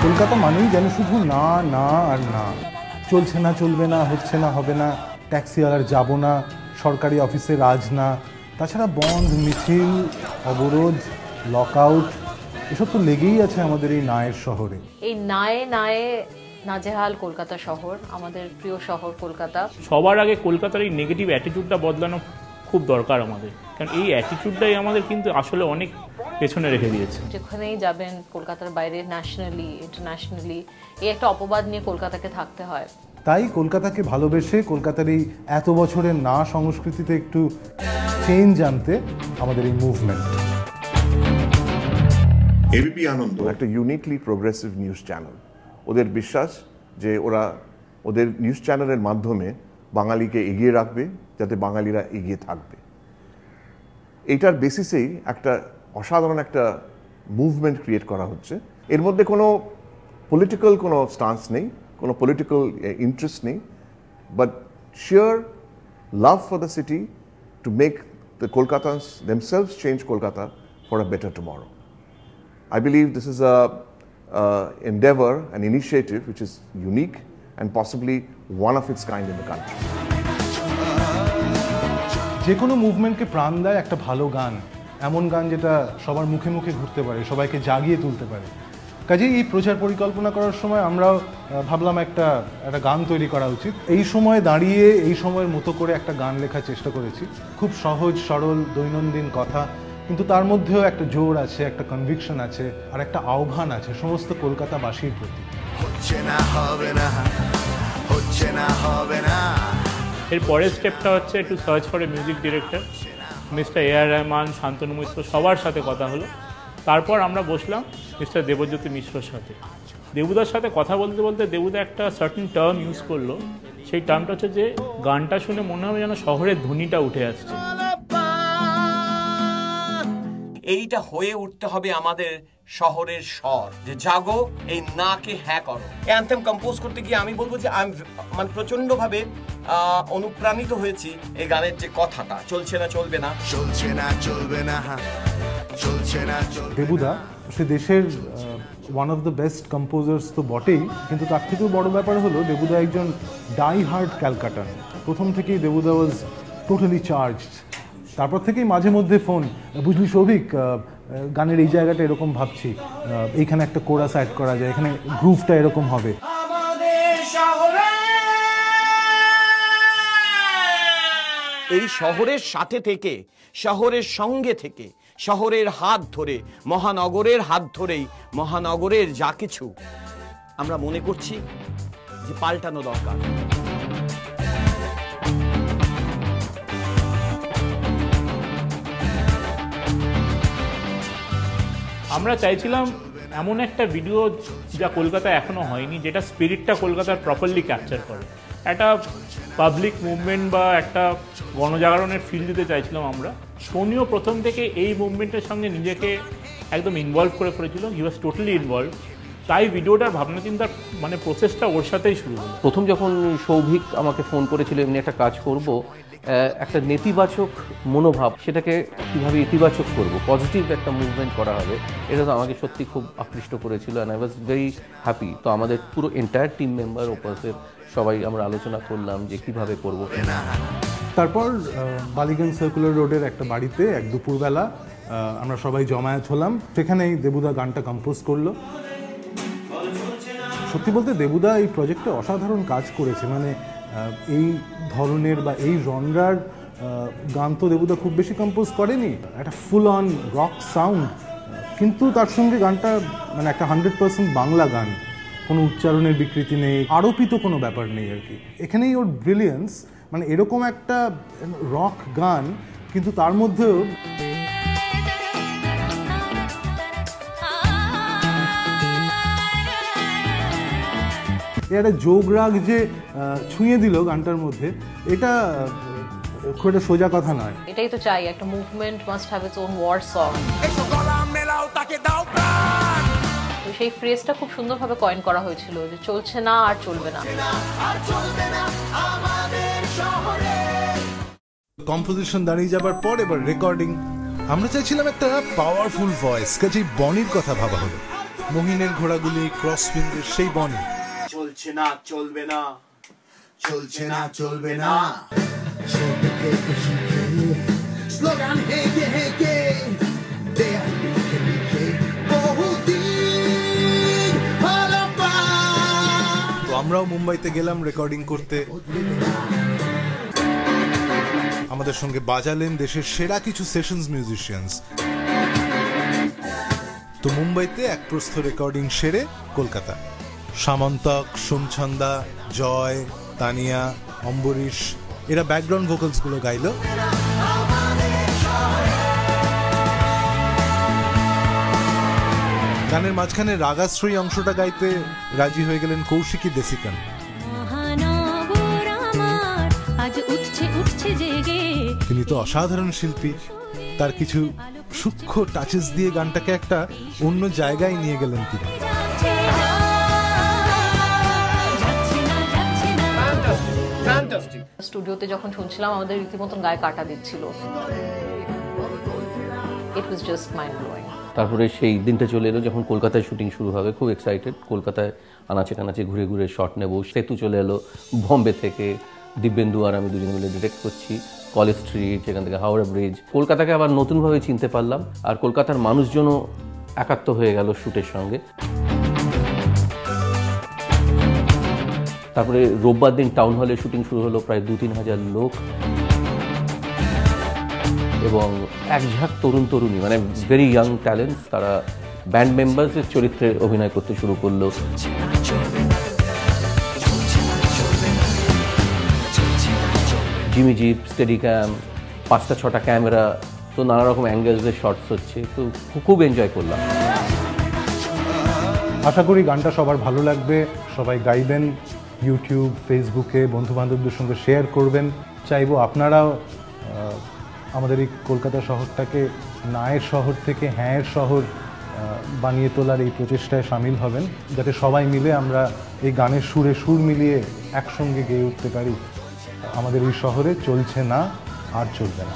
কলকাতা মানেই যেন শুধু না না আর না, চলছে না চলবে না, হচ্ছে না হবে না, ট্যাক্সিওয়ালার যাব না, সরকারি অফিসে রাজ না, তাছাড়া বন্ধ, মিছিল, অবরোধ, লকআউট, এসব তো লেগেই আছে আমাদের এই নায়ের শহরে। এই নায়ে নায়ে নাজেহাল কলকাতা শহর, আমাদের প্রিয় শহর কলকাতা। সবার আগে কলকাতার এই নেগেটিভ অ্যাটিটিউডটা বদলানো খুব দরকার আমাদের, কারণ এই অ্যাটিটিউডটাই আমাদের কিন্তু আসলে অনেক পেছনে রেখে দিয়েছে। যেখানেই যাবেন কলকাতার বাইরে, ন্যাশনালি ইন্টারন্যাশনালি, এই একটা অপবাদ নিয়ে কলকাতাকে থাকতে হয়। তাই কলকাতাকে ভালোবেসে কলকাতার এই এত বছরের না সংস্কৃতিতে একটু চেঞ্জ আনতে আমাদের এই মুভমেন্ট। এবিপি আনন্দ একটা ইউনিকলি প্রোগ্রেসিভ নিউজ চ্যানেল। ওদের বিশ্বাস যে ওরা ওদের নিউজ চ্যানেলের মাধ্যমে বাঙালিকে এগিয়ে রাখবে, যাতে বাঙালিরা এগিয়ে থাকবে। এইটার বেসিসেই একটা অসাধারণ একটা মুভমেন্ট ক্রিয়েট করা হচ্ছে। এর মধ্যে কোনো পলিটিক্যাল কোনো স্টান্স নেই, কোনো পলিটিক্যাল ইন্টারেস্ট নেই, but sheer love for the city to make the Kolkatas themselves change Kolkata for a better tomorrow. I believe this is a endeavor, an initiative which is unique and possibly one of its kind in the country. যে কোনো মুভমেন্টকে প্রাণ দেয় একটা ভালো গান, এমন গান যেটা সবার মুখে মুখে ঘুরতে পারে, সবাইকে জাগিয়ে তুলতে পারে। কাজেই এই প্রচার পরিকল্পনা করার সময় আমরাও ভাবলাম একটা গান তৈরি করা উচিত। এই সময় দাঁড়িয়ে এই সময়ের মতো করে একটা গান লেখার চেষ্টা করেছি। খুব সহজ সরল দৈনন্দিন কথা, কিন্তু তার মধ্যেও একটা জোর আছে, একটা কনভিকশন আছে, আর একটা আহ্বান আছে সমস্ত কলকাতাবাসীর প্রতি। হচ্ছে না হবে না, হচ্ছে না হবে না। এর পরের স্টেপটা হচ্ছে একটু search for a music director, mister A R. Rahman, Shantanu Mishra, সবার সাথে কথা হলো। তারপর আমরা বসলাম মিস্টার দেবজ্যোতি মিশ্রর সাথে। দেবুদার সাথে কথা বলতে বলতে দেবুদা একটা সার্টেন টার্ম ইউজ করলো। সেই টার্মটা হচ্ছে যে গানটা শুনে মনে হবে যেন শহরের ধ্বনিটা উঠে আসছে। এইটা হয়ে উঠতে হবে আমাদের শহরের স্বর, যে জাগো, এই নাকে হ্যাঁ করো। অ্যানথেম কম্পোজ করতে গিয়ে আমি বলবো যে আমি মানে প্রচন্ডভাবে অনুপ্রাণিত হয়েছি এই গানের যে কথাটা, চলছে না চলবে না, চলছে না চলবে না, চলছে না চলবে। দেবুদা সে দেশের one of the best composers তো বটেই, কিন্তু তার থেকেও বড় ব্যাপার হলো দেবুদা একজন ডাই হার্ড ক্যালকাটান। প্রথম থেকেই দেবুদা ওয়াজ টোটালি চার্জড। তারপর থেকেই মাঝে মধ্যে ফোন, বুঝলি সৌভিক, গানের এই জায়গাটা এরকম ভাবছি, এইখানে একটা কোরাস অ্যাড করা যায়, এখানে গ্রুভটা এরকম হবে। এই শহরের সাথে থেকে, শহরের সঙ্গে থেকে, শহরের হাত ধরে, মহানগরের হাত ধরেই মহানগরের যা কিছু আমরা মনে করছি যে পাল্টানো দরকার। আমরা চাইছিলাম এমন একটা ভিডিও যা কলকাতায় এখনো হয়নি, যেটা স্পিরিটটা কলকাতার প্রপারলি ক্যাপচার করে। একটা পাবলিক মুভমেন্ট বা একটা গণজাগরণের ফিল দিতে চাইছিলাম আমরা। সোনিও প্রথম থেকে এই মুভমেন্টের সঙ্গে নিজেকে একদম ইনভলভ করে ফেলেছিল, হি ওয়াজ টোটালি ইনভলভ। তাই ভিডিওটার ভাবনা চিন্তার মানে প্রসেসটা ওর সাথেই শুরু হলো। প্রথম যখন সৌভিক আমাকে ফোন করেছিল এমনি একটা কাজ করব, একটা নেতিবাচক মনোভাব, সেটাকে কীভাবে ইতিবাচক করব, পজিটিভ একটা মুভমেন্ট করা হবে, এটা তো আমাকে সত্যি খুব আকৃষ্ট করেছিল। And I was very happy. তো আমাদের পুরো এন্টায়ার টিম মেম্বার ওপাশের সবাই আমরা আলোচনা করলাম যে কীভাবে করব। তারপর বালিগঞ্জ সার্কুলার রোডের একটা বাড়িতে এক দুপুরবেলা আমরা সবাই জমায়েত হলাম। সেখানেই দেবুদা গানটা কম্পোজ করলো। সত্যি বলতে দেবুদা এই প্রজেক্টে অসাধারণ কাজ করেছে। মানে এই ধরনের বা এই জনরার গান তো দেবুদা খুব বেশি কম্পোজ করেনি। একটা ফুল অন রক সাউন্ড, কিন্তু তার সঙ্গে গানটা মানে একটা 100% বাংলা গান, কোনো উচ্চারণের বিকৃতি নেই, আরোপিত কোনো ব্যাপার নেই আর কি। এখানেই ওর ব্রিলিয়েন্স, মানে এরকম একটা রক গান কিন্তু তার মধ্যেও একটা যোগ রাগ যে ছুঁয়ে দিল গানটার মধ্যে, এটা খুব একটা সোজা কথা নয়। এটাই তো চাই, একটা movement must have its own war song. তো সেই ফ্রেজটা খুব সুন্দরভাবে কয়েন করা হয়েছিল, যে চলছে না আর চলবে না। কম্পোজিশন দাঁড়িয়ে যাবার পর এবার রেকর্ডিং। আমরা চাইছিলাম একটা পাওয়ারফুল ভয়েস, কাজেই বনির কথা ভাবা হলো। মহিনের ঘোড়াগুলি ক্রসউইন্ডের সেই বনে। চলছে না চলবে না, চলছে না চলবে না, স্লোগান হেঁকে হেঁকে দেয়াল লিখে লিখে বহুদিন হলো পার। তো আমরাও মুম্বাইতে গেলাম রেকর্ডিং করতে। আমাদের সঙ্গে বাজালেন দেশের সেরা কিছু সেশনস মিউজিশিয়ানস। তো মুম্বাইতে এক প্রস্থ রেকর্ডিং সেরে কলকাতা। সামন্তক, সোমছন্দা, জয়, তানিয়া, অম্বরীশ এরা ব্যাকগ্রাউন্ড ভোকালস গুলো গাইল। গানের মাঝখানে রাগাশ্রয়ী অংশটা গাইতে রাজি হয়ে গেলেন কৌশিকী দেশিকান। তিনি তো অসাধারণ শিল্পী, তার কিছু সূক্ষ্ম টাচেস দিয়ে গানটাকে একটা অন্য জায়গায় নিয়ে গেলেন তিনি। স্টুডিওতে যখন শুনছিলাম আমাদের রীতিমতন গায়ে কাটা দিচ্ছিল। ইট ওয়াজ জাস্ট মাইন্ড ব্লোয়িং। তারপরে সেই দিনটা চলে এলো যখন কলকাতায় শুটিং শুরু হবে। খুব এক্সাইটেড, কলকাতায় আনাচে কানাচে ঘুরে ঘুরে শট নেব। সেতু চলে এলো বম্বে থেকে, দিব্যেন্দু আর আমি দুজন মিলে ডিরেক্ট করছি। কলেজ স্ট্রিট, সেখান থেকে হাওড়া ব্রিজ। কলকাতাকে আবার নতুনভাবে চিনতে পারলাম, আর কলকাতার মানুষজনও একাত্ম হয়ে গেল শ্যুটের সঙ্গে। তারপরে রোববার দিন টাউন হলে শুটিং শুরু হলো, প্রায় 2-3 হাজার লোক এবং এক ঝাঁক তরুণ তরুণী, মানে ভেরি ইয়াং ট্যালেন্ট, তারা ব্যান্ড মেম্বার্সের চরিত্রে অভিনয় করতে শুরু করলো। জিমি জিপ, স্টেডি ক্যাম, 5টা-6টা ক্যামেরা, তো নানা রকম অ্যাঙ্গেলসের শর্টস হচ্ছে, তো খুব এনজয় করলাম। আশা করি গানটা সবার ভালো লাগবে, সবাই গাইবেন, ইউটিউব, ফেসবুকে বন্ধু বান্ধবদের সঙ্গে শেয়ার করবেন। চাইবো আপনারাও আমাদের এই কলকাতা শহরটাকে নায়ের শহর থেকে হ্যাঁয়ের শহর বানিয়ে তোলার এই প্রচেষ্টায় সামিল হবেন, যাতে সবাই মিলে আমরা এই গানের সুরে সুর মিলিয়ে একসঙ্গে গেয়ে উঠতে পারি। আমাদের এই শহরে চলছে না আর চলবে না।